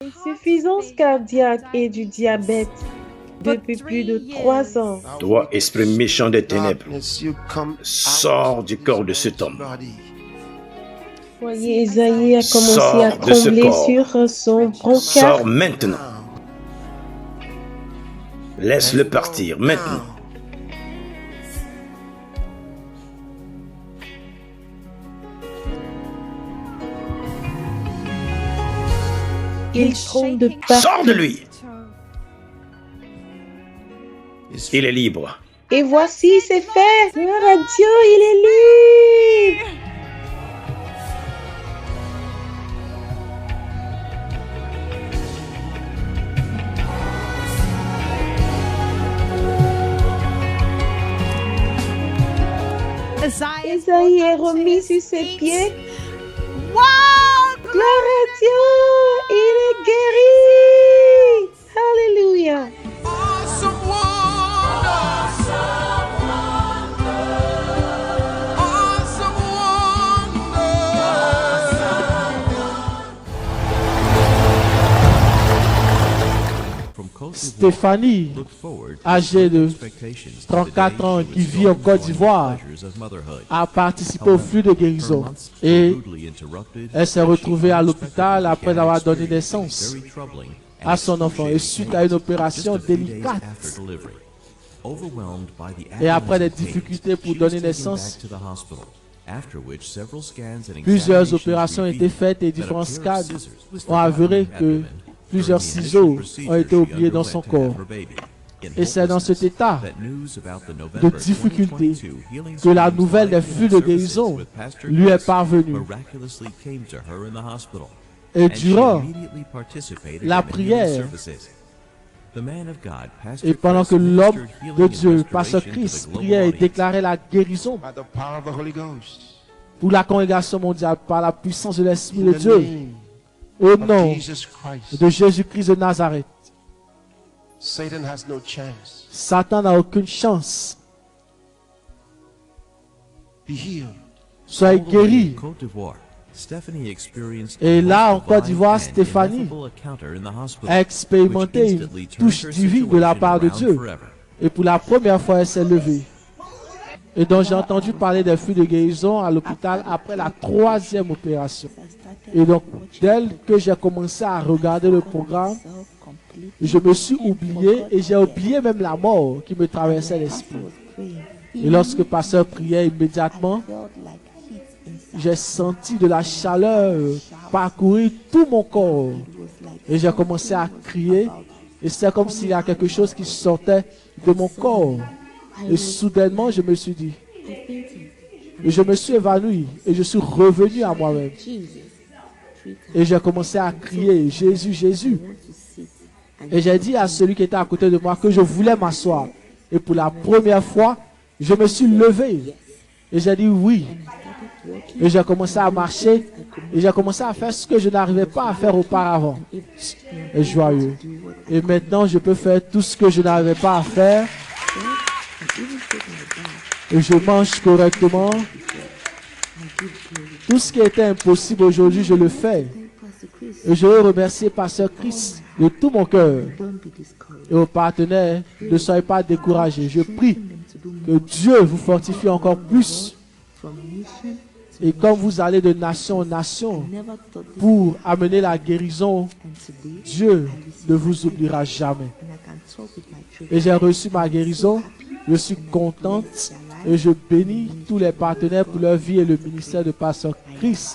Insuffisance cardiaque et du diabète depuis plus de 3 ans. Toi, esprit méchant des ténèbres, sors du corps de cet homme. Voyez, Esaïe a commencé Sors à de ce trembler corps. sur son brancard. Sors maintenant. Laisse-le partir maintenant. Il tremble de partout. Sors de lui. Il est libre. Et voici, c'est fait. Gloire à Dieu, il est libre. Esaïe est remis sur ses pieds. Gloire à Dieu, il est guéri. Alléluia. Awesome wonder. Awesome wonder. Stéphanie, âgée de 34 ans, qui vit en Côte d'Ivoire, a participé au flux de guérison et elle s'est retrouvée à l'hôpital après avoir donné naissance à son enfant et suite à une opération délicate. Et après des difficultés pour donner naissance, plusieurs opérations ont été faites et différents scans ont avéré que plusieurs ciseaux ont été oubliés dans son corps. Et c'est dans cet état de difficulté que la nouvelle des flux de guérison lui est parvenue. Et durant la prière, et pendant que l'homme de Dieu, Pasteur Chris, priait et déclarait la guérison pour la congrégation mondiale par la puissance de l'Esprit de Dieu, au nom de Jésus-Christ de Nazareth, Satan n'a aucune chance. Soyez guéris. Et là, en Côte d'Ivoire, Stéphanie a expérimenté une touche divine de la part de Dieu. Et pour la première fois, elle s'est levée. Et donc, j'ai entendu parler des flux de guérison à l'hôpital après la 3e opération. Et donc, dès que j'ai commencé à regarder le programme, je me suis oublié et j'ai oublié même la mort qui me traversait l'esprit. Et lorsque le pasteur priait immédiatement, j'ai senti de la chaleur parcourir tout mon corps. Et j'ai commencé à crier. Et c'est comme s'il y a quelque chose qui sortait de mon corps. Et soudainement, je me suis dit, et je me suis évanoui et je suis revenu à moi-même. Et j'ai commencé à crier, Jésus, Jésus. Et j'ai dit à celui qui était à côté de moi que je voulais m'asseoir. Et pour la première fois, je me suis levé. Et j'ai dit oui. Et j'ai commencé à marcher. Et j'ai commencé à faire ce que je n'arrivais pas à faire auparavant. Et joyeux. Et maintenant, je peux faire tout ce que je n'arrivais pas à faire. Et je mange correctement. Tout ce qui était impossible aujourd'hui, je le fais. Et je veux remercier Pasteur Chris de tout mon cœur. Et aux partenaires, ne soyez pas découragés. Je prie que Dieu vous fortifie encore plus. Et comme vous allez de nation en nation pour amener la guérison, Dieu ne vous oubliera jamais. Et j'ai reçu ma guérison. Je suis contente et je bénis tous les partenaires pour leur vie et le ministère de Pasteur Chris.